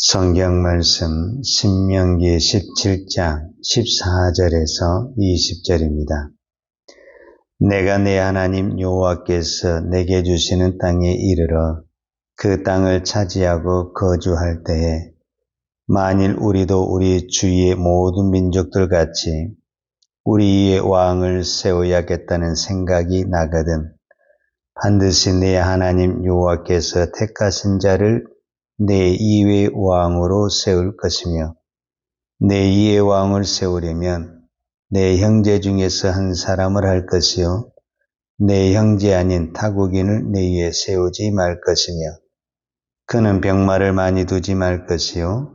성경 말씀 신명기 17장 14절에서 20절입니다. 내가 내 하나님 여호와께서 내게 주시는 땅에 이르러 그 땅을 차지하고 거주할 때에 만일 우리도 우리 주위의 모든 민족들 같이 우리의 왕을 세워야겠다는 생각이 나거든 반드시 내 하나님 여호와께서 택하신 자를 내 이외의 왕으로 세울 것이며 내 이외의 왕을 세우려면 내 형제 중에서 한 사람을 할 것이요 내 형제 아닌 타국인을 내 위에 세우지 말 것이며 그는 병마를 많이 두지 말 것이요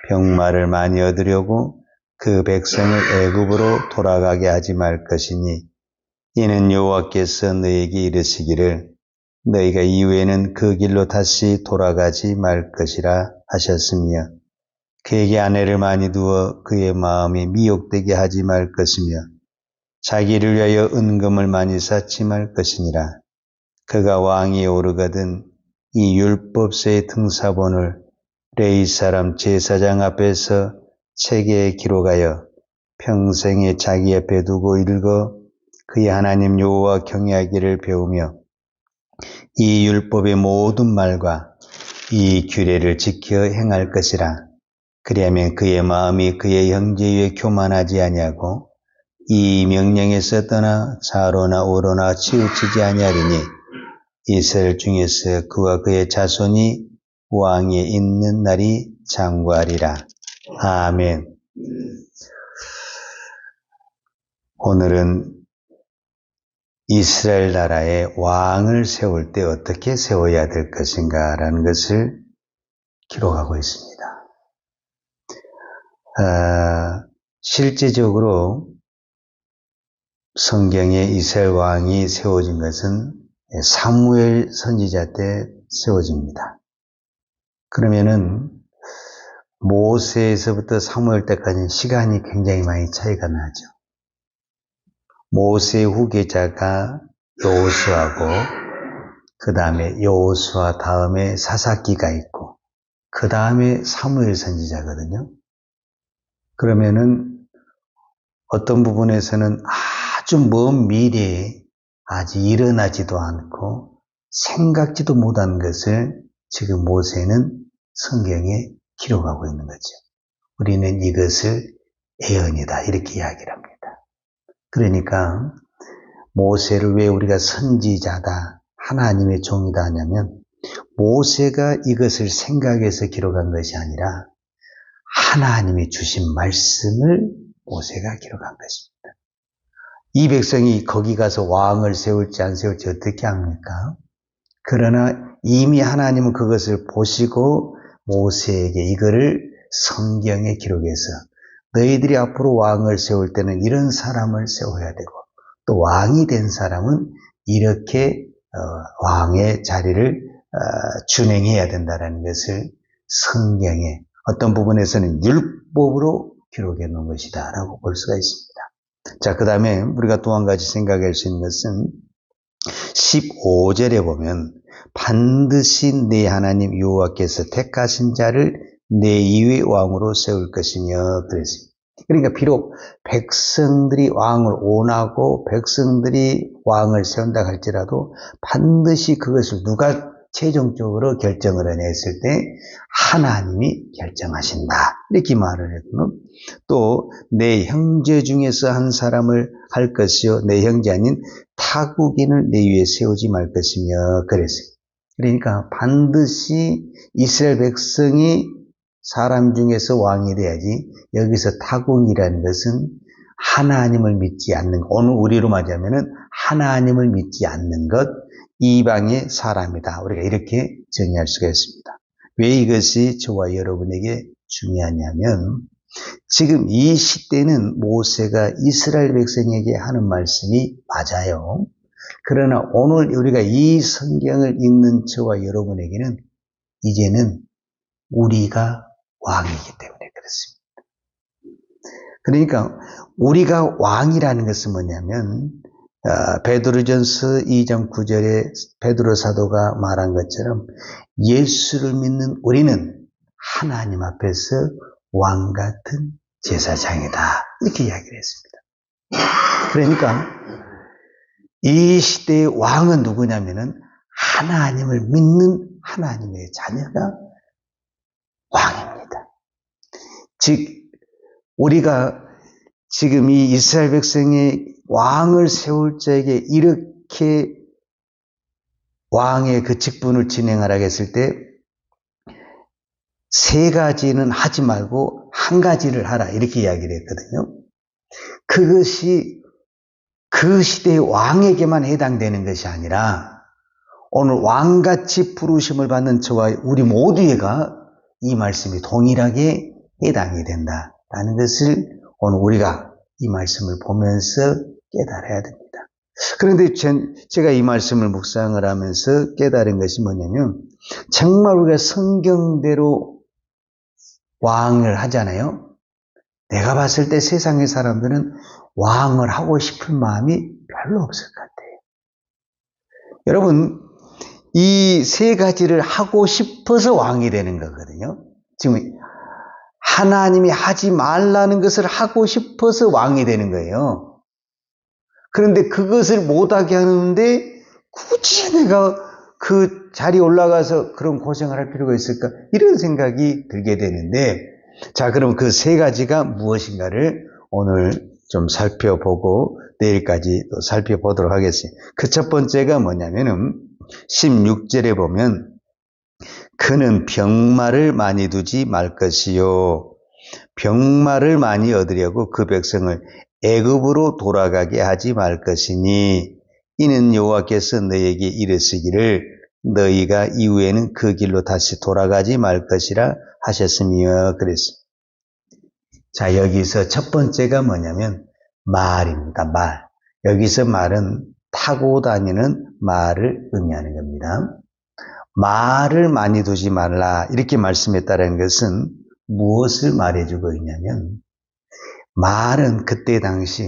병마를 많이 얻으려고 그 백성을 애굽으로 돌아가게 하지 말 것이니 이는 여호와께서 너에게 이르시기를 너희가 이후에는 그 길로 다시 돌아가지 말 것이라 하셨으며 그에게 아내를 많이 두어 그의 마음이 미혹되게 하지 말 것이며 자기를 위하여 은금을 많이 쌓지 말 것이니라. 그가 왕위에 오르거든 이 율법서의 등사본을 레위 사람 제사장 앞에서 책에 기록하여 평생에 자기 앞에 두고 읽어 그의 하나님 여호와 경외하기를 배우며 이 율법의 모든 말과 이 규례를 지켜 행할 것이라. 그리하면 그의 마음이 그의 형제 위에 교만하지 아니하고 이 명령에서 떠나 좌로나 우로나 치우치지 아니하리니 이스라엘 중에서 그와 그의 자손이 왕위에 있는 날이 장구하리라. 아멘. 오늘은 이스라엘 나라에 왕을 세울 때 어떻게 세워야 될 것인가 라는 것을 기록하고 있습니다. 실제적으로 성경에 이스라엘 왕이 세워진 것은 사무엘 선지자 때 세워집니다. 그러면은 모세에서부터 사무엘 때까지는 시간이 굉장히 많이 차이가 나죠. 모세의 후계자가 여호수아고 그 다음에 여호수아 다음에 사사기가 있고 그 다음에 사무엘 선지자거든요. 그러면은 어떤 부분에서는 아주 먼 미래에 아직 일어나지도 않고 생각지도 못한 것을 지금 모세는 성경에 기록하고 있는 거죠. 우리는 이것을 예언이다 이렇게 이야기를 합니다. 그러니까 모세를 왜 우리가 선지자다, 하나님의 종이다 하냐면 모세가 이것을 생각해서 기록한 것이 아니라 하나님이 주신 말씀을 모세가 기록한 것입니다. 이 백성이 거기 가서 왕을 세울지 안 세울지 어떻게 합니까? 그러나 이미 하나님은 그것을 보시고 모세에게 이거를 성경에 기록해서 너희들이 앞으로 왕을 세울 때는 이런 사람을 세워야 되고 또 왕이 된 사람은 이렇게 왕의 자리를 준행해야 된다는 것을 성경에 어떤 부분에서는 율법으로 기록해 놓은 것이다 라고 볼 수가 있습니다. 자, 그 다음에 우리가 또 한 가지 생각할 수 있는 것은 15절에 보면 반드시 내 하나님 여호와께서 택하신 자를 내 이외의 왕으로 세울 것이며 그랬습니다. 그러니까 비록 백성들이 왕을 원하고 백성들이 왕을 세운다 할지라도 반드시 그것을 누가 최종적으로 결정을 해냈을 때 하나님이 결정하신다 이렇게 말을 했고 또 내 형제 중에서 한 사람을 할 것이요 내 형제 아닌 타국인을 내 위에 세우지 말 것이며 그랬어요. 그러니까 반드시 이스라엘 백성이 사람 중에서 왕이 돼야지 여기서 타국이라는 것은 하나님을 믿지 않는 것, 오늘 우리로 말하자면은 하나님을 믿지 않는 것, 이방의 사람이다. 우리가 이렇게 정의할 수가 있습니다. 왜 이것이 저와 여러분에게 중요하냐면 지금 이 시대는 모세가 이스라엘 백성에게 하는 말씀이 맞아요. 그러나 오늘 우리가 이 성경을 읽는 저와 여러분에게는 이제는 우리가 왕이기 때문에 그렇습니다. 그러니까 우리가 왕이라는 것은 뭐냐면 베드로전서 2장 9절에 베드로 사도가 말한 것처럼 예수를 믿는 우리는 하나님 앞에서 왕 같은 제사장이다. 이렇게 이야기를 했습니다. 그러니까 이 시대의 왕은 누구냐면은 하나님을 믿는 하나님의 자녀가 왕입니다. 즉 우리가 지금 이 이스라엘 백성의 왕을 세울 적에 이렇게 왕의 그 직분을 진행하라고 했을 때 세 가지는 하지 말고 한 가지를 하라 이렇게 이야기를 했거든요. 그것이 그 시대의 왕에게만 해당되는 것이 아니라 오늘 왕같이 부르심을 받는 저와 우리 모두에가 이 말씀이 동일하게 해당이 된다라는 것을 오늘 우리가 이 말씀을 보면서 깨달아야 됩니다. 그런데 제가 이 말씀을 묵상을 하면서 깨달은 것이 뭐냐면 정말 우리가 성경대로 왕을 하잖아요. 내가 봤을 때 세상의 사람들은 왕을 하고 싶은 마음이 별로 없을 것 같아요. 여러분, 이 세 가지를 하고 싶어서 왕이 되는 거거든요. 지금 하나님이 하지 말라는 것을 하고 싶어서 왕이 되는 거예요. 그런데 그것을 못하게 하는데 굳이 내가 그 자리에 올라가서 그런 고생을 할 필요가 있을까? 이런 생각이 들게 되는데, 자, 그럼 그 세 가지가 무엇인가를 오늘 좀 살펴보고 내일까지 또 살펴보도록 하겠습니다. 그 첫 번째가 뭐냐면은 16절에 보면 그는 병마를 많이 두지 말 것이요. 병마를 많이 얻으려고 그 백성을 애굽으로 돌아가게 하지 말 것이니 이는 여호와께서 너희에게 이르시기를 너희가 이후에는 그 길로 다시 돌아가지 말 것이라 하셨으며 그랬습니다. 자, 여기서 첫 번째가 뭐냐면 말입니다. 말. 여기서 말은 타고 다니는 말을 의미하는 겁니다. 말을 많이 두지 말라 이렇게 말씀했다는 것은 무엇을 말해주고 있냐면 말은 그때 당시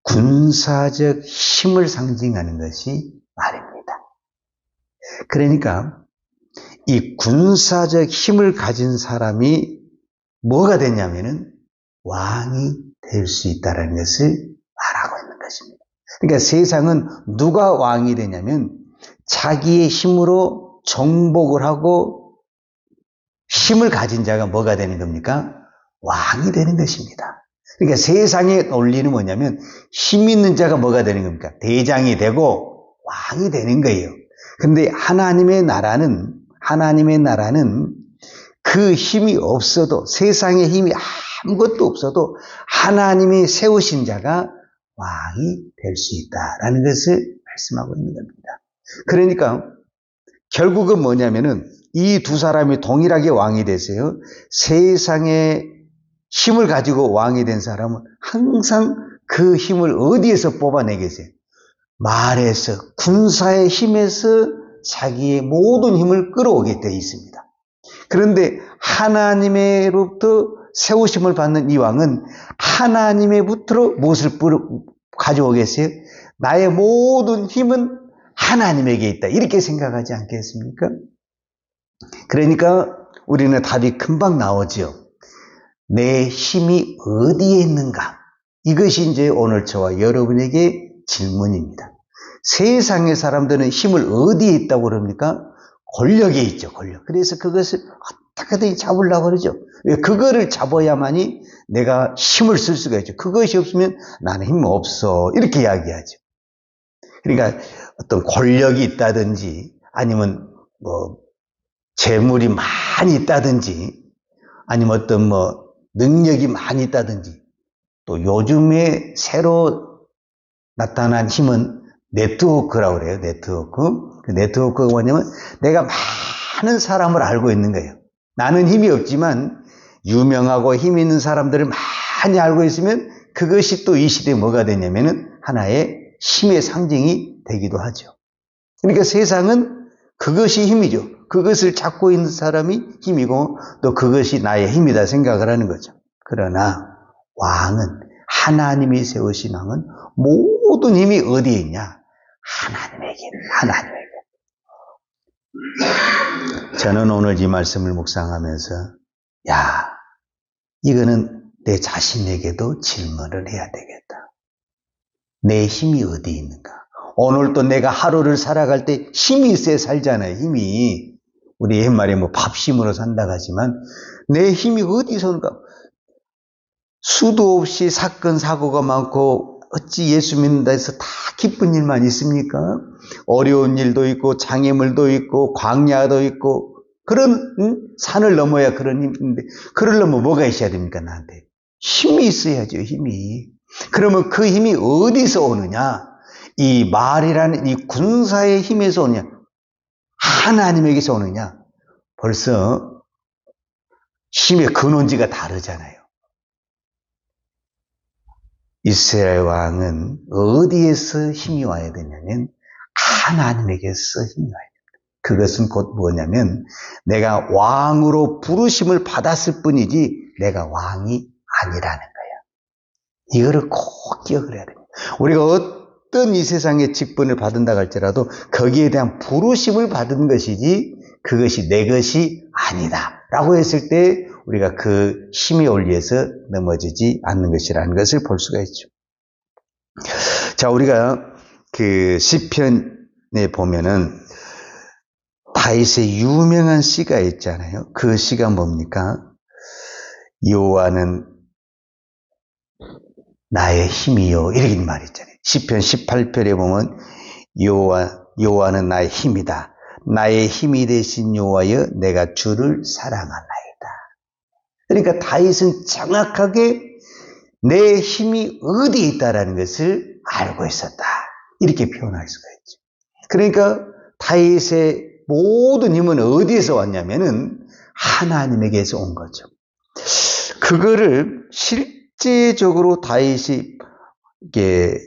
군사적 힘을 상징하는 것이 말입니다. 그러니까 이 군사적 힘을 가진 사람이 뭐가 되냐면은 왕이 될 수 있다는 것을 말하고 있는 것입니다. 그러니까 세상은 누가 왕이 되냐면 자기의 힘으로 정복을 하고 힘을 가진 자가 뭐가 되는 겁니까? 왕이 되는 것입니다. 그러니까 세상의 논리는 뭐냐면 힘 있는 자가 뭐가 되는 겁니까? 대장이 되고 왕이 되는 거예요. 그런데 하나님의 나라는 그 힘이 없어도 세상에 힘이 아무것도 없어도 하나님이 세우신 자가 왕이 될 수 있다라는 것을 말씀하고 있는 겁니다. 그러니까 결국은 뭐냐면은 이 두 사람이 동일하게 왕이 되세요. 세상에 힘을 가지고 왕이 된 사람은 항상 그 힘을 어디에서 뽑아내겠어요? 말에서, 군사의 힘에서 자기의 모든 힘을 끌어오게 되어 있습니다. 그런데 하나님으로부터 세우심을 받는 이 왕은 하나님으로부터 무엇을 가져오겠어요? 나의 모든 힘은 하나님에게 있다. 이렇게 생각하지 않겠습니까? 그러니까 우리는 답이 금방 나오죠. 내 힘이 어디에 있는가? 이것이 이제 오늘 저와 여러분에게 질문입니다. 세상의 사람들은 힘을 어디에 있다고 그럽니까? 권력에 있죠, 권력. 그래서 그것을 어떻게든 잡으려고 그러죠. 그거를 잡아야만이 내가 힘을 쓸 수가 있죠. 그것이 없으면 나는 힘 없어. 이렇게 이야기하죠. 그러니까 어떤 권력이 있다든지 아니면 재물이 많이 있다든지 아니면 어떤 능력이 많이 있다든지 또 요즘에 새로 나타난 힘은 네트워크라고 그래요. 네트워크. 그 네트워크가 뭐냐면 내가 많은 사람을 알고 있는 거예요. 나는 힘이 없지만 유명하고 힘 있는 사람들을 많이 알고 있으면 그것이 또 이 시대에 뭐가 되냐면은 하나의 힘의 상징이 되기도 하죠. 그러니까 세상은 그것이 힘이죠. 그것을 잡고 있는 사람이 힘이고 또 그것이 나의 힘이다 생각을 하는 거죠. 그러나 왕은 하나님이 세우신 왕은 모든 힘이 어디에 있냐? 하나님에게. 저는 오늘 이 말씀을 묵상하면서 이거는 내 자신에게도 질문을 해야 되겠다. 내 힘이 어디 있는가? 오늘 또 내가 하루를 살아갈 때 힘이 있어야 살잖아요. 힘이. 우리 옛말에 밥심으로 산다고 하지만 내 힘이 어디서 오는가? 수도 없이 사건 사고가 많고 어찌 예수 믿는다 해서 다 기쁜 일만 있습니까? 어려운 일도 있고 장애물도 있고 광야도 있고 그런 산을 넘어야 그런 힘이 있는데 그러려면 뭐가 있어야 됩니까? 나한테 힘이 있어야죠. 힘이. 그러면 그 힘이 어디서 오느냐? 이 말이라는 이 군사의 힘에서 오느냐? 하나님에게서 오느냐? 벌써 힘의 근원지가 다르잖아요. 이스라엘 왕은 어디에서 힘이 와야 되냐면 하나님에게서 힘이 와야 됩니다. 그것은 곧 뭐냐면 내가 왕으로 부르심을 받았을 뿐이지 내가 왕이 아니라는 거예요. 이거를 꼭 기억을 해야 됩니다. 우리가 어떤 이 세상의 직분을 받은다 할지라도 거기에 대한 부르심을 받은 것이지 그것이 내 것이 아니다 라고 했을 때 우리가 그 힘의 원리에서 넘어지지 않는 것이라는 것을 볼 수가 있죠. 자, 우리가 그 시편에 보면은 다윗의 유명한 시가 있잖아요. 그 시가 뭡니까? 여호와는 나의 힘이요. 이렇게 말 있잖아요. 시편 18편에 보면 여호와는 나의 힘이다. 나의 힘이 되신 여호와여 내가 주를 사랑하나이다. 그러니까 다윗은 정확하게 내 힘이 어디에 있다라는 것을 알고 있었다. 이렇게 표현할 수가 있죠. 그러니까 다윗의 모든 힘은 어디에서 왔냐면은 하나님에게서 온 거죠. 그거를 실제적으로 다윗이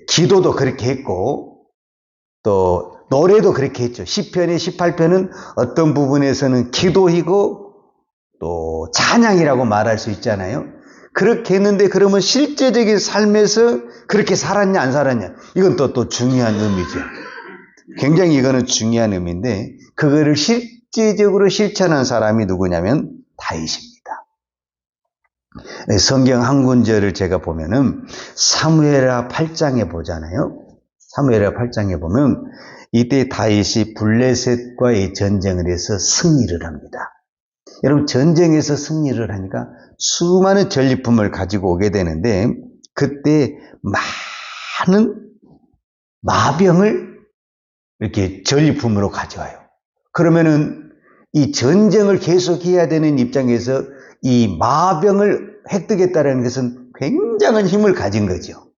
기도도 그렇게 했고 또 노래도 그렇게 했죠. 시편의 18편은 어떤 부분에서는 기도이고 또 찬양이라고 말할 수 있잖아요. 그렇게 했는데 그러면 실제적인 삶에서 그렇게 살았냐 안 살았냐 이건 또 중요한 의미죠. 굉장히 이거는 중요한 의미인데 그거를 실제적으로 실천한 사람이 누구냐면 다윗입니다. 성경 한 군절을 제가 보면은 사무엘하 8장에 보잖아요. 사무엘하 8장에 보면 이때 다윗이 블레셋과의 전쟁을 해서 승리를 합니다. 여러분 전쟁에서 승리를 하니까 수많은 전리품을 가지고 오게 되는데 그때 많은 마병을 이렇게 전리품으로 가져와요. 그러면은 이 전쟁을 계속해야 되는 입장에서 이 마병을 획득했다는 것은 굉장한 힘을 가진 거죠.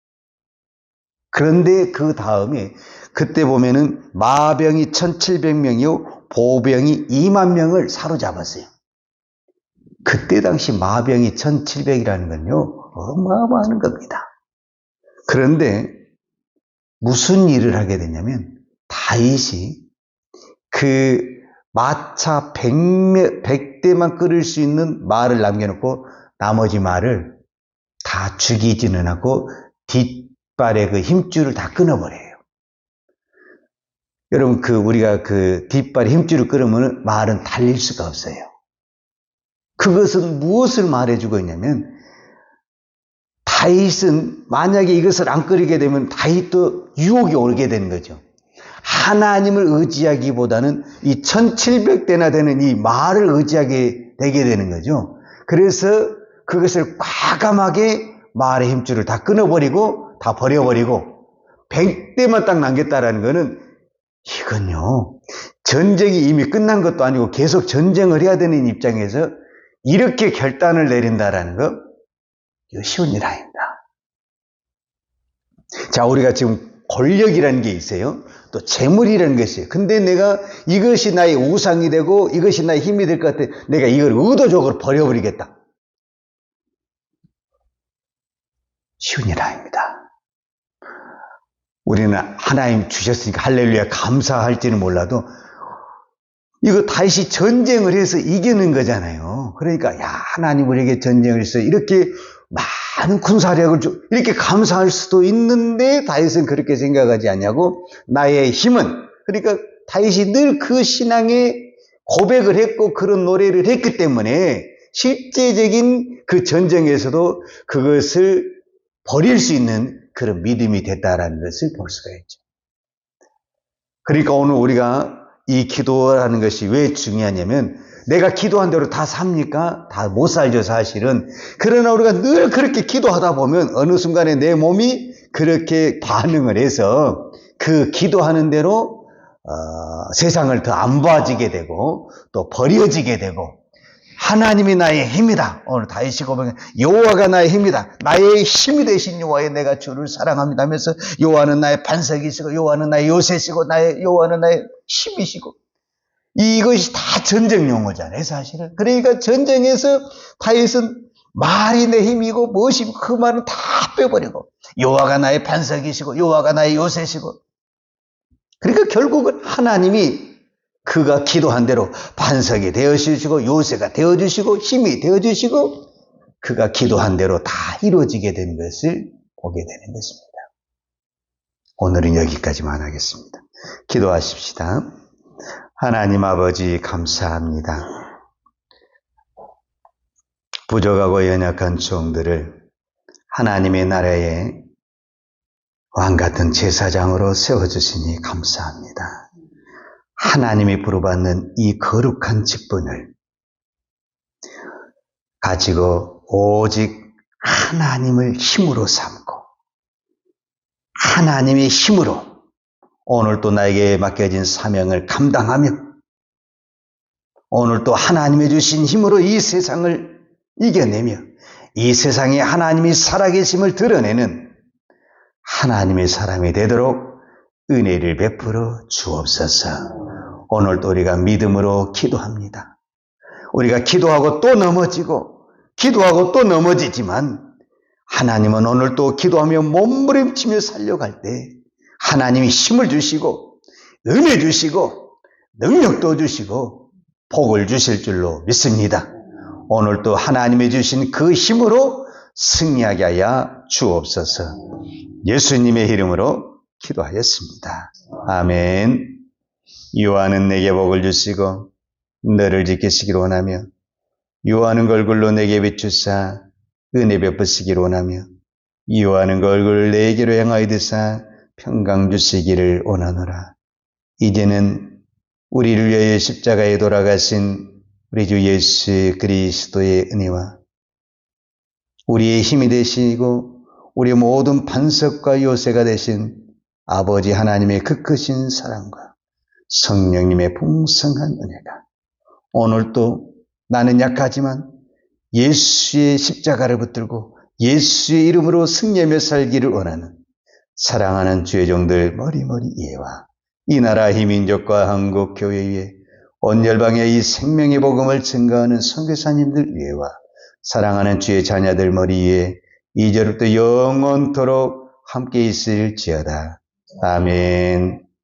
그런데 그 다음에 그때 보면은 마병이 1700명이요 보병이 2만 명을 사로잡았어요. 그때 당시 마병이 1700이라는 건요 어마어마한 겁니다. 그런데 무슨 일을 하게 되냐면 다윗이 그 마차 100대만 끌을 수 있는 말을 남겨놓고 나머지 말을 다 죽이지는 않고 뒷발의 그 힘줄을 다 끊어버려요. 여러분 우리가 그 뒷발의 힘줄을 끊으면 말은 달릴 수가 없어요. 그것은 무엇을 말해주고 있냐면 다윗은 만약에 이것을 안 끊게 되면 다윗도 유혹이 오게 되는 거죠. 하나님을 의지하기보다는 이 1700대나 되는 이 말을 의지하게 되게 되는 거죠. 그래서 그것을 과감하게 말의 힘줄을 다 끊어버리고 다 버려버리고 100대만 딱 남겼다라는 것은 이건요 전쟁이 이미 끝난 것도 아니고 계속 전쟁을 해야 되는 입장에서 이렇게 결단을 내린다라는 거 이거 쉬운 일 아닙니다. 자, 우리가 지금 권력이라는 게 있어요. 또 재물이라는 게 있어요. 근데 내가 이것이 나의 우상이 되고 이것이 나의 힘이 될 것 같아. 내가 이걸 의도적으로 버려버리겠다. 쉬운 일 아닙니다. 우리는 하나님 주셨으니까 할렐루야 감사할지는 몰라도 이거 다시 전쟁을 해서 이기는 거잖아요. 그러니까 하나님 우리에게 전쟁을 해서 이렇게 많은 군사력을 이렇게 감사할 수도 있는데 다윗은 그렇게 생각하지 않냐고 나의 힘은 그러니까 다윗이 늘 그 신앙에 고백을 했고 그런 노래를 했기 때문에 실제적인 그 전쟁에서도 그것을 버릴 수 있는 그런 믿음이 됐다라는 것을 볼 수가 있죠. 그러니까 오늘 우리가 이 기도라는 것이 왜 중요하냐면 내가 기도한 대로 다 삽니까? 다 못 살죠, 사실은. 그러나 우리가 늘 그렇게 기도하다 보면 어느 순간에 내 몸이 그렇게 반응을 해서 그 기도하는 대로 세상을 더 안 봐지게 되고 또 버려지게 되고 하나님이 나의 힘이다. 오늘 다윗이 고백한 여호와가 나의 힘이다. 나의 힘이 되신 여호와에 내가 주를 사랑합니다 하면서 여호와는 나의 반석이시고 여호와는 나의 요새시고 여호와는 나의 힘이시고 이것이 다 전쟁 용어잖아요, 사실은. 그러니까 전쟁에서 다윗은 말이 내 힘이고 무엇이고 그 말은 다 빼버리고 여호와가 나의 반석이시고 여호와가 나의 요새시고 그러니까 결국은 하나님이 그가 기도한 대로 반석이 되어주시고 요새가 되어주시고 힘이 되어주시고 그가 기도한 대로 다 이루어지게 된 것을 보게 되는 것입니다. 오늘은 여기까지만 하겠습니다. 기도하십시다. 하나님 아버지 감사합니다. 부족하고 연약한 종들을 하나님의 나라에 왕같은 제사장으로 세워주시니 감사합니다. 하나님이 부르받는 이 거룩한 직분을 가지고 오직 하나님을 힘으로 삼고 하나님의 힘으로 오늘 또 나에게 맡겨진 사명을 감당하며 오늘 또 하나님이 주신 힘으로 이 세상을 이겨내며 이 세상에 하나님이 살아계심을 드러내는 하나님의 사람이 되도록 은혜를 베풀어 주옵소서. 오늘도 우리가 믿음으로 기도합니다. 우리가 기도하고 또 넘어지고 기도하고 또 넘어지지만 하나님은 오늘 또 기도하며 몸부림치며 살려갈 때 하나님이 힘을 주시고 은혜 주시고 능력도 주시고 복을 주실 줄로 믿습니다. 오늘 또 하나님이 주신 그 힘으로 승리하게 하여 주옵소서. 예수님의 이름으로 기도하였습니다. 아멘. 요한은 내게 복을 주시고 너를 지키시기를 원하며 요한은 얼굴로 내게 비추사 은혜 베푸시기를 원하며 요한은 얼굴을 내게로 향하여 드사 평강 주시기를 원하노라. 이제는 우리를 위하여 십자가에 돌아가신 우리 주 예수 그리스도의 은혜와 우리의 힘이 되시고 우리의 모든 반석과 요새가 되신 아버지 하나님의 그 크신 사랑과 성령님의 풍성한 은혜가 오늘도 나는 약하지만 예수의 십자가를 붙들고 예수의 이름으로 승리하며 살기를 원하는 사랑하는 주의 종들 머리머리 이해와 이 나라 희민족과 한국 교회 위에 온 열방에 이 생명의 복음을 증거하는 선교사님들 위에와 사랑하는 주의 자녀들 머리 위에 이제부터 영원토록 함께 있을지어다. 아멘.